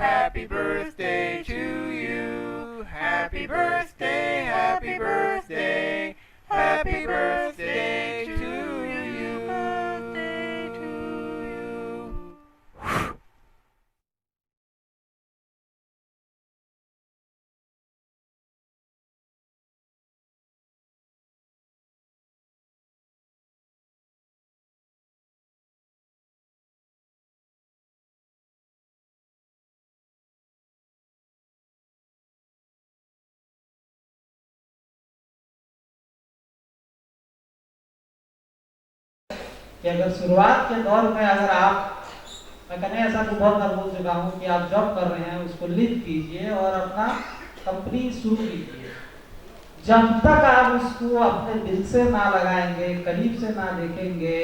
Happy birthday to you. Happy birthday, happy birthday. Happy birthday to you. Birthday to you. कि अगर शुरुआत के दौर में अगर आप, मैं कहने ऐसा तो बहुत बार बोल चुका हूँ कि आप जॉब कर रहे हैं उसको लिख कीजिए और अपना कंपनी शुरू कीजिए। जब तक आप उसको अपने दिल से ना लगाएंगे, करीब से ना देखेंगे,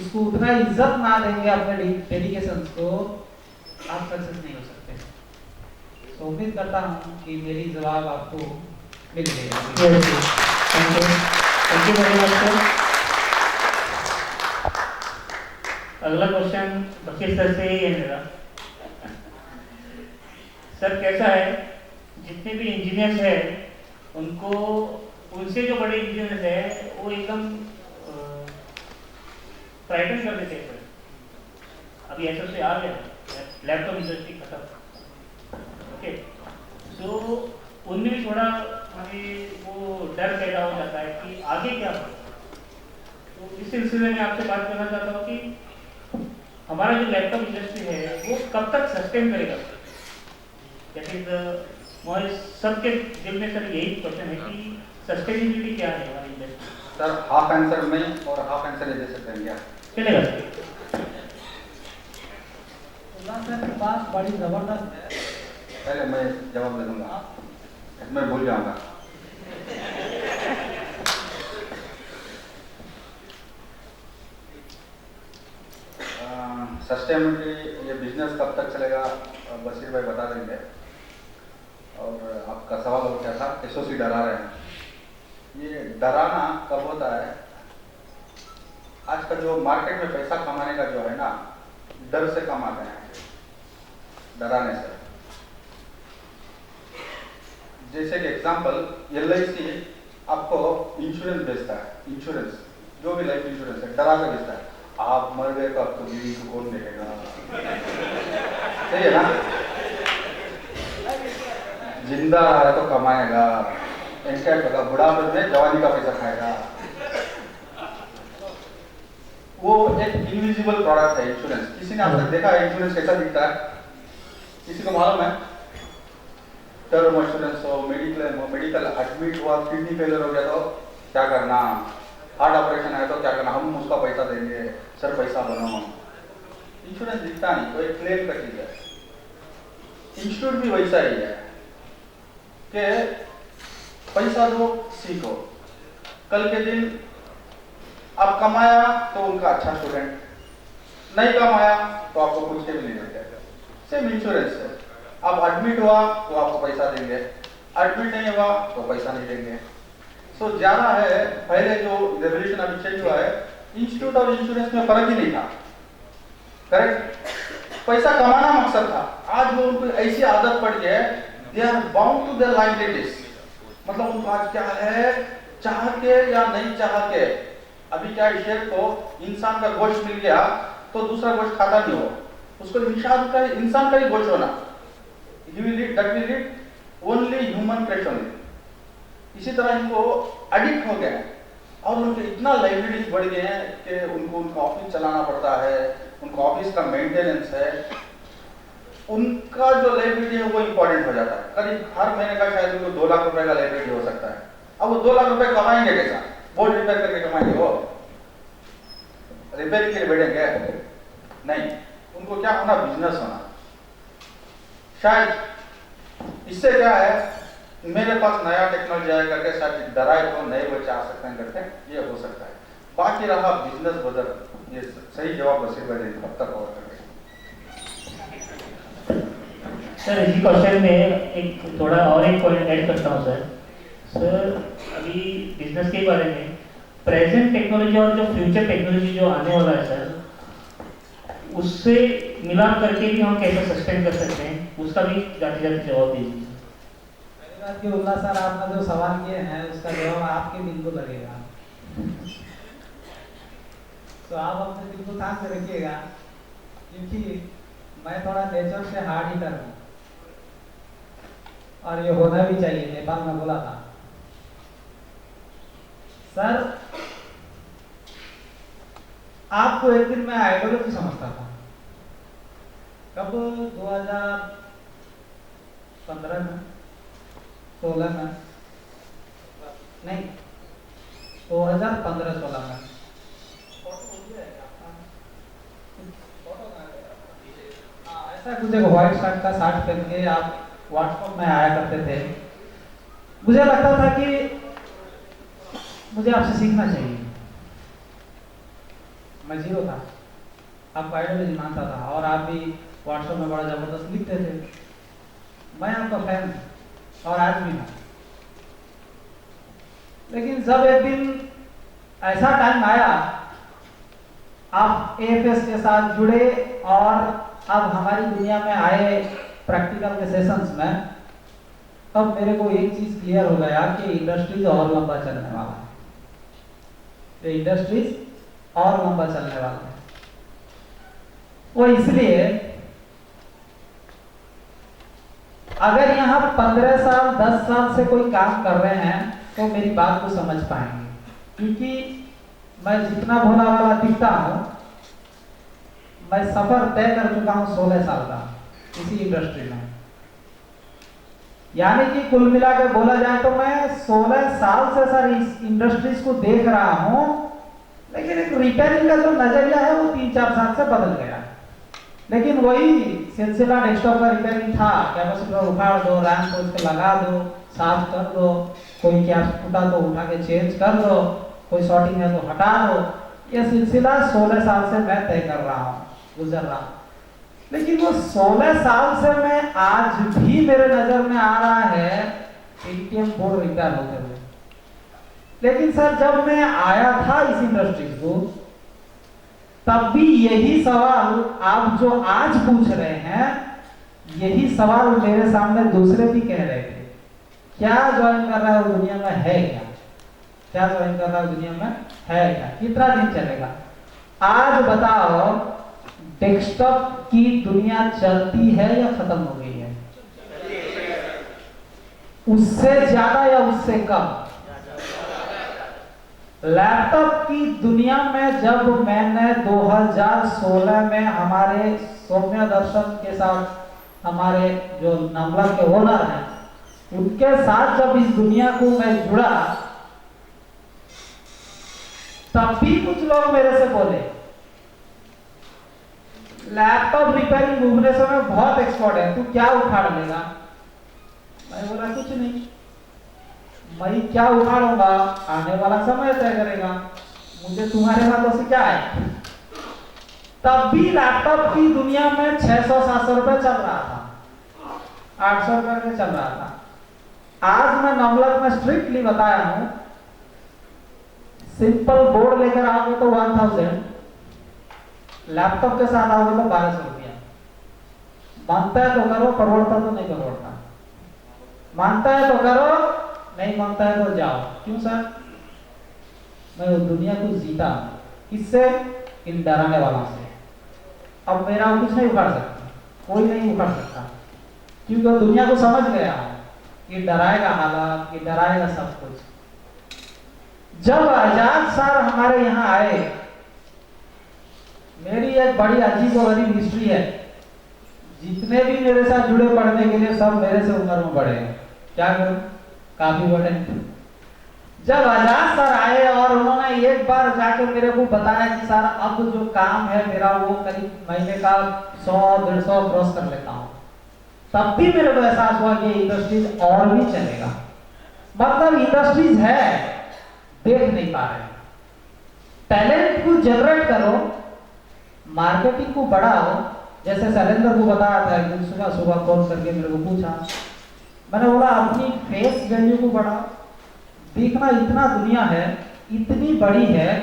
उसको उतना इज्जत ना देंगे अपने डेडिकेशन को, आप सक्सेस नहीं हो सकते। तो उम्मीद करता हूँ कि मेरी जवाब आपको मिल गई। Thank you very much sir. अगला क्वेश्चन बशीर सर से ही है मेरा। सर कैसा है, जितने भी इंजीनियर्स हैं उनको, उनसे जो बड़े इंजीनियर्स हैं वो एकदम फ्राइटन कर देते हैं सर। अभी ऐसा से आ गया लैपटॉप इंडस्ट्री खत्म, ओके, सो उनमें भी थोड़ा हमें वो डर पैदा हो जाता है कि आगे क्या हो। तो इस सिलसिले में आपसे बात करना चाहता हूँ कि हमारा जो लैपटॉप इंडस्ट्री है वो कब तक सस्टेन करेगा। जैसे सबके दिल में सर यही क्वेश्चन है कि सस्टेनेबिलिटी क्या है हमारी इंडस्ट्री। सर हाफ आंसर में और हाफ आंसर ये दे सकते हैं क्या? चलेगा सर, बात बड़ी जबरदस्त है। पहले मैं जवाब दे दूंगा, मैं भूल जाऊंगा। सस्टेनेबिलिटी, ये बिजनेस कब तक चलेगा बशीर भाई बता देंगे। और आपका सवाल हो क्या था, एसओसी डरा रहे हैं। ये डराना कब होता है, आज का जो मार्केट में पैसा कमाने का जो है ना, डर से कमाते हैं, डराने से। जैसे कि एग्जांपल, LIC आपको इंश्योरेंस बेचता है, इंश्योरेंस जो भी लाइफ इंश्योरेंस है, डरा के बेचता है। आप मर गए तो आपको बीवी को कौन देखेगा, सही है ना? जिंदा है तो कमाएगा, इंटैक्ट होगा, बुढ़ापे में जवानी का पैसा खाएगा। वो एक इनविजिबल प्रोडक्ट है इंश्योरेंस। किसी ने आप तक देखा है इंश्योरेंस कैसा दिखता है? किसी को मालूम है? टर्म इंश्योरेंस हो, मेडिकल एडमिट हुआ, किडनी फेलियर हो गया तो क्या करना, हार्ट ऑपरेशन है तो क्या करना, हम उसका पैसा देंगे, सर पैसा बनाओ। इंश्योरेंस दिखता नहीं, कोई क्लेम का चीज है। इंस्टीट्यूट भी वैसा ही है कि पैसा दो, सीखो, कल के दिन आप कमाया तो उनका अच्छा स्टूडेंट, नहीं कमाया तो आपको कुछ भी नहीं देते। सेम इंश्योरेंस है, आप एडमिट हुआ तो आपको पैसा देंगे, एडमिट नहीं हुआ तो पैसा नहीं देंगे। सो ज्यादा है, पहले जो रेवोल्यूशन अभी चेंज हुआ है, इंस्टीट्यूट और इंश्योरेंस में फर्क ही नहीं था, करेक्ट? पैसा कमाना मकसद था। आज वो उनको ऐसी आदत पड़ गई है, they are bound to their liabilities. मतलब उनको आज क्या है, चाह के या नहीं चाह के, अभी क्या शेर को इंसान का गोश्त मिल गया तो दूसरा गोश्त खाता नहीं हो, उसको इंसान का ही गोश्त होना, he will eat, that will eat only human flesh only। इसी तरह इनको एडिक्ट हो गए और उनके इतना लाइबिलिटीज बढ़ गए हैं कि उनको उनका ऑफिस चलाना पड़ता है, उनका ऑफिस का मेंटेनेंस है, उनका जो लाइबिलिटी है वो इंपॉर्टेंट हो जाता है। करीब हर महीने का शायद उनको 2 लाख रुपए का लाइबिलिटी हो सकता है। अब वो 2 लाख रुपए कमाएंगे कैसा? बोर्ड रिपेयर करके कमाएंगे? वो रिपेयरिंग के लिए बैठेंगे? नहीं, उनको क्या होना, बिजनेस होना। शायद इससे क्या है, मेरे पास नया टेक्नोलॉजी आया करके शायद डराए तो नए बच्चे आ सकते हैं करके, ये हो सकता है। बाकी रहा बिजनेस बदल, ये सही जवाब बशीर भाई कब तक और करके। सर इसी क्वेश्चन में एक थोड़ा और एक पॉइंट ऐड करता हूँ सर। सर अभी बिजनेस के बारे में प्रेजेंट टेक्नोलॉजी और जो फ्यूचर टेक्नोलॉजी जो आने वाला है सर, उससे मिलाप करके भी हम कैसे सस्टेन कर सकते हैं, उसका भी जाते जाते जवाब दे दीजिए। पहली बात कि उल्लास सर आपने जो सवाल किए हैं उसका जवाब आपके दिल को लगेगा, तो आप अपने दिल को थाम के रखिएगा, क्योंकि मैं थोड़ा नेचर से हार्ड हीटर हूँ और ये होना भी चाहिए, नेपाल में बोला था। सर आपको एक दिन मैं आइडियोलॉजी समझता था, कब 2015 में 16 में नहीं 2015-16 में ऐसा कुछ एक व्हाइट शर्ट का शर्ट पहन के आप व्हाट्सएप में आया करते थे। मुझे लगता था कि मुझे आपसे सीखना चाहिए। मैं जीरो था, आपको आइडियोलॉजी मानता था और आप भी व्हाट्सएप में बड़ा जबरदस्त लिखते थे। मैं आपका फैन और आज भी हूँ, लेकिन जब एक दिन ऐसा टाइम आया, आप एएफएस के साथ जुड़े और अब हमारी दुनिया में आए प्रैक्टिकल के सेशंस में, तब मेरे को एक चीज क्लियर हो गया कि इंडस्ट्रीज और लंबा चलने वाला है, ये इंडस्ट्रीज और लंबा चलने वाला है। वो इसलिए अगर यहाँ 15 साल 10 साल से कोई काम कर रहे हैं तो मेरी बात को समझ पाएंगे, क्योंकि मैं जितना भोला वाला दिखता हूँ, मैं सफर तय कर चुका हूँ 16 साल का इसी इंडस्ट्री में। यानी कि कुल मिला के बोला जाए तो मैं 16 साल से सर इस इंडस्ट्रीज को देख रहा हूँ, लेकिन एक रिपेयरिंग का जो नजरिया है वो 3-4 साल से बदल गया। लेकिन वही सिलसिला डेस्कटॉप का रिपेयरिंग था, कैपेसिटर उखाड़ दो, रैम को उसके लगा दो, साफ कर दो, कोई क्या टूटा तो उठा के चेंज कर दो, कोई शॉर्टिंग है तो हटा दो। ये सिलसिला 16 साल से मैं तय कर रहा हूँ, गुजर रहा हूँ। लेकिन वो 16 साल से मैं आज भी मेरे नजर में आ रहा है एटीएम बोर्ड रिपेयर होते हुए। लेकिन सर जब मैं आया था इस इंडस्ट्री को, तब भी यही सवाल आप जो आज पूछ रहे हैं, यही सवाल मेरे सामने दूसरे भी कह रहे थे। क्या ज्वाइन कर रहा है वो दुनिया में है क्या? क्या ज्वाइन कर रहा है दुनिया में है क्या? कितना दिन चलेगा? आज बताओ, डेस्कटॉप की दुनिया चलती है या खत्म हो गई है? उससे ज्यादा या उससे कम? लैपटॉप की दुनिया में जब मैंने 2016 में हमारे सौम्य दर्शन के साथ, हमारे जो नमला के ओनर हैं, उनके साथ जब इस दुनिया को मैं जुड़ा, तब भी कुछ लोग मेरे से बोले लैपटॉप रिपेयरिंग भुवनेश्वर में बहुत एक्सपर्ट है, तू क्या उखाड़ लेगा? मैं बोला कुछ नहीं, मैं क्या उखाड़ूंगा आने वाला समय तय करेगा, मुझे तुम्हारे हाथों से क्या है। तब भी लैपटॉप की दुनिया में 600-700 रुपए चल रहा था, 800 रुपए में चल रहा था। आज मैं नमलक में स्ट्रिक्टली बताया हूं, सिंपल बोर्ड लेकर आओगे तो 1000, लैपटॉप के साथ आओगे तो 1200 रुपया। मानता है तो करो, करोड़ता तो नहीं करोड़ता। मानता है तो करो, नहीं मानता है तो जाओ। क्यों सर? मैं उस दुनिया को जीता। किससे? इन डराने वालों से। अब मेरा कुछ नहीं उखाड़ सकता, कोई नहीं उखाड़ सकता, क्योंकि वो दुनिया को समझ गया कि डराएगा हालात, कि डराएगा सब कुछ। जब आजाद सर हमारे यहाँ आए, मेरी एक बड़ी अजीब और गरीब हिस्ट्री है। जितने भी मेरे साथ जुड़े पढ़ने के लिए सब मेरे से उम्र में बड़े हैं। क्या करूं, काफी बड़े। जब आजाद सर आए और उन्होंने एक बार जाके मेरे को बताया कि सर अब जो काम है मेरा वो करीब महीने का 100-150 क्रॉस कर लेता हूँ, तब भी मेरे को एहसास हुआ कि इंडस्ट्रीज और भी चलेगा। मतलब इंडस्ट्रीज है, देख नहीं पा रहे। टैलेंट को जनरेट करो, मार्केटिंग को बढ़ाओ। जैसे शैलेंद्र को बताया था, एक दिन सुबह सुबह कॉल करके मेरे को पूछा, मैंने बोला अपनी फेस वैल्यू को बढ़ाओ। देखना इतना दुनिया है, इतनी बड़ी है,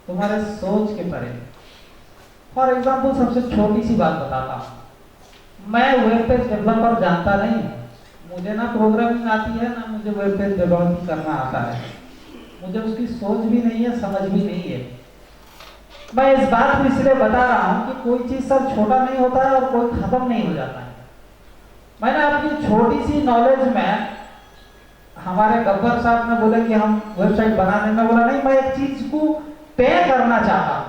तुम्हारे सोच के परे। फॉर एग्जाम्पल सबसे छोटी सी बात बताता हूँ, मैं वेब पेज डेवलपर जानता नहीं हूँ, मुझे ना प्रोग्रामिंग आती है ना मुझे वेब पेज डेवलपिंग करना आता है, मुझे उसकी सोच भी नहीं है, समझ भी नहीं है। मैं इस बात को इसलिए बता रहा हूँ कि कोई चीज सर छोटा नहीं होता है और कोई खत्म नहीं हो जाता है। मैंने अपनी छोटी सी नॉलेज में, हमारे गब्बर साहब ने बोले कि हम वेबसाइट बनाने में, बोला नहीं, मैं एक चीज को तय करना चाहता हूँ,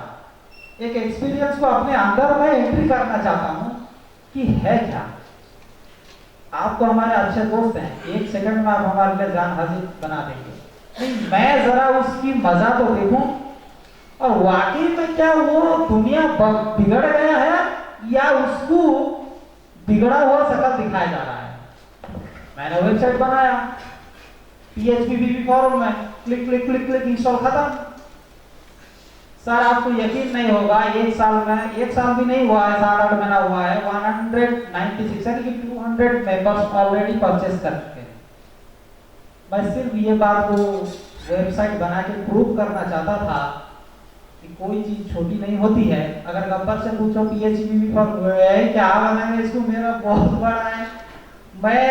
एक एक्सपीरियंस को अपने अंदर में एंट्री करना चाहता हूँ कि है क्या। आप तो हमारे अच्छे दोस्त हैं, एक सेकंड में आप हमारे लिए जान हाजिर बना देंगे, नहीं मैं जरा उसकी मजा तो देखूं और वाकई में क्या वो दुनिया बिगड़ गया है या उसको बिगड़ा हुआ शकल दिखाया जा रहा है। मैंने वेबसाइट बनाया, PHP VB फॉर्म में click click click click install खत्म। सर आपको यकीन नहीं होगा, एक साल में, एक साल भी नहीं हुआ है, 7-8 महीना हुआ है, 196 यानी कि 200 मेंबर्स ऑलरेडी परचेस कर चुके हैं। मैं सिर्फ ये बात को वेबसाइट बना के प्रूव करना चाहता था कि कोई चीज छोटी नहीं होती है। अगर गब्बर से पूछो PHP पर क्या बनाएंगे इसको, मेरा बहुत बड़ा है। मैं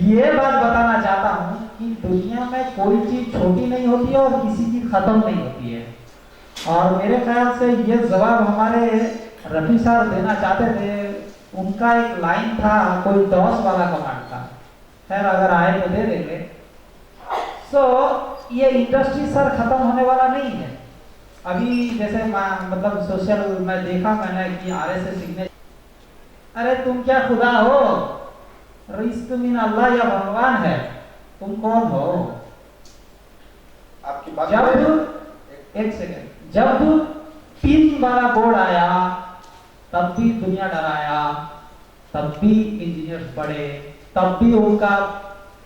ये बात बताना चाहता हूँ कि दुनिया में कोई चीज छोटी नहीं होती है और किसी की खत्म नहीं होती है। और मेरे ख्याल से ये जवाब हमारे रफी साहब देना चाहते थे। उनका एक लाइन था, कोई डॉस वाला कमांड था, खैर अगर आए तो दे देंगे। सो ये इंडस्ट्री सर खत्म होने वाला नहीं है। अभी जैसे मतलब सोशल में देखा मैंने कि RSS सिग्नेचर, अरे तुम क्या खुदा हो, रईस तुम अल्लाह या भगवान है, तुम कौन हो? आपकी बात जब एक सेकंड, जब पिन वाला बोर्ड आया तब भी दुनिया डराया, तब भी इंजीनियर्स पढ़े, तब भी उनका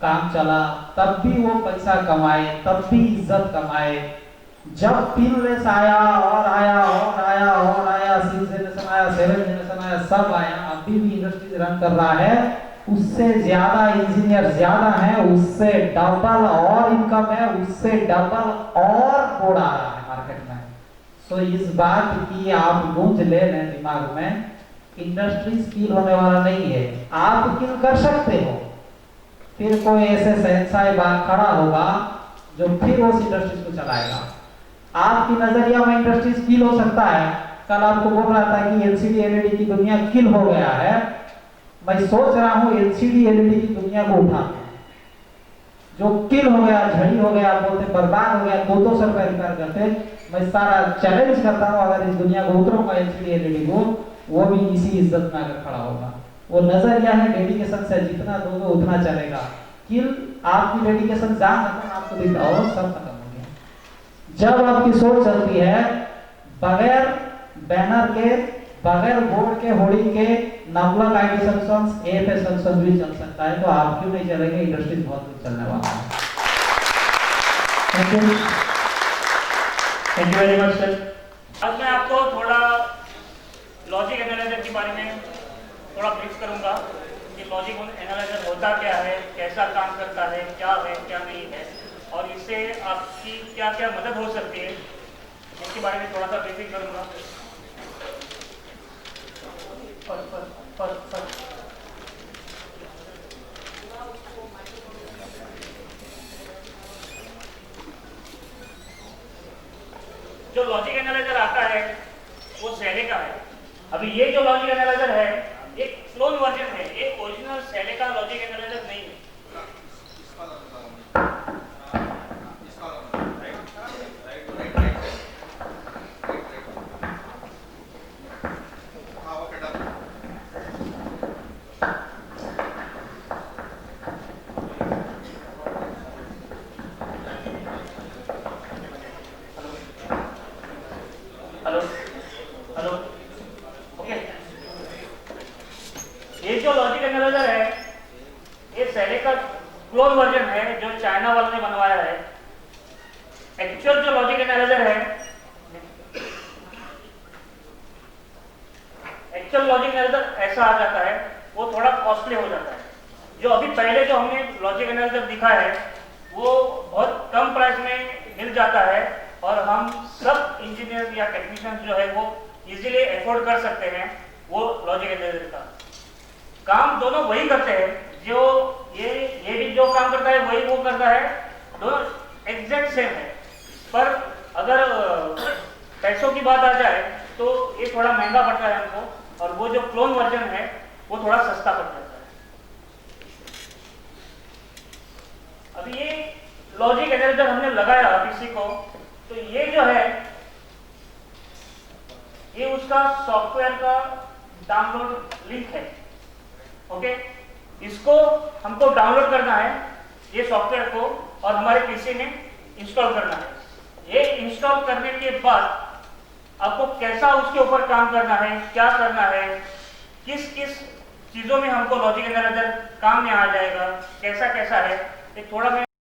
काम चला, तब भी वो पैसा कमाए, तब भी इज्जत कमाए। जब पिनलेस आया और आया और आया और आया, 6 जनरेशन आया, 7 जनरेशन आया, सब आया, अभी भी इंडस्ट्री रन कर रहा है, उससे ज्यादा इंजीनियर ज्यादा है, उससे डबल और इनकम है, उससे डबल और बोर्ड आ रहा है मार्केट में। तो इस बात की आप गूंज ले लें दिमाग में, इंडस्ट्री स्किल होने वाला नहीं है। आप किल कर सकते हो, फिर कोई ऐसे शहंशाह बाग खड़ा होगा जो फिर उस इंडस्ट्री को चलाएगा। आपकी नजरिया में इंडस्ट्री किल हो सकता है। कल आपको बोल रहा था कि LCD LED की दुनिया किल हो गया है, मैं सोच रहा हूँ LCD LED की दुनिया को उठा, जो किल हो गया, झड़ी हो गया, बोलते बर्बाद हो गया, 200 रुपए रिपेयर करते। मैं सारा चैलेंज करता हूँ, अगर इस दुनिया को उतरूंगा LCD LED को, वो भी इसी इज्जत में आकर खड़ा होगा। वो नजरिया है, डेडिकेशन से जितना दोगे उतना चलेगा। किल आपकी डेडिकेशन जान खत्म, आपको दिखाओ सब खत्म हो गया। जब आपकी सोच चलती है बगैर बैनर के, बगैर बोर्ड के, होर्डिंग के, नवलक IT सॉल्यूशंस, AFS सॉल्यूशंस भी चल सकता है, तो आप क्यों नहीं चलेंगे? इंडस्ट्री बहुत कुछ चलने वाला है। Thank you very much sir. अब मैं आपको थोड़ा लॉजिक एनालाइजर के बारे में थोड़ा ब्रीफ करूंगा कि लॉजिक एनालाइजर होता क्या है, कैसा काम करता है, क्या नहीं है, और इससे आपकी क्या क्या मदद हो सकती है, इसके बारे में थोड़ा सा ब्रीफिंग करूंगा। जो लॉजिक एनालाइजर आता है वो सेलेका है। अभी ये जो लॉजिक एनालाइजर है एक क्लोन वर्जन है, एक ओरिजिनल सेलेका लॉजिक एनालाइजर नहीं है। हेलो ओके, ये जो लॉजिक एनालाइजर है ये सेलेका क्लोन वर्जन है जो चाइना वालों ने बनवाया है। एक्चुअल जो लॉजिक एनालाइजर है, एक्चुअल लॉजिक एनालाइजर ऐसा आ जाता है, वो थोड़ा कॉस्टली हो जाता है। जो अभी पहले जो हमने लॉजिक एनालाइजर दिखा है वो बहुत कम प्राइस में मिल जाता है और हम सब इंजीनियर या टेक्नीशियन जो है वो इजीली अफोर्ड कर सकते हैं, वो लॉजिक एनालाइजर का काम दोनों वही करते हैं। जो ये भी जो काम करता है वही वो करता है, दोनों एग्जैक्ट सेम है। पर अगर पैसों की बात आ जाए तो ये थोड़ा महंगा पड़ता है हमको, और वो जो क्लोन वर्जन है वो थोड़ा सस्ता पड़ जाता है। अभी ये लॉजिक एनालाइजर हमने लगाया पीसी को, तो ये जो है ये उसका सॉफ्टवेयर का डाउनलोड लिंक है। ओके, इसको हमको डाउनलोड करना है ये सॉफ्टवेयर को, और हमारे पीसी में इंस्टॉल करना है। ये इंस्टॉल करने के बाद आपको कैसा उसके ऊपर काम करना है, क्या करना है, किस किस चीजों में हमको लॉजिक एनालाइजर काम में आ जाएगा, कैसा कैसा है, एक थोड़ा मैं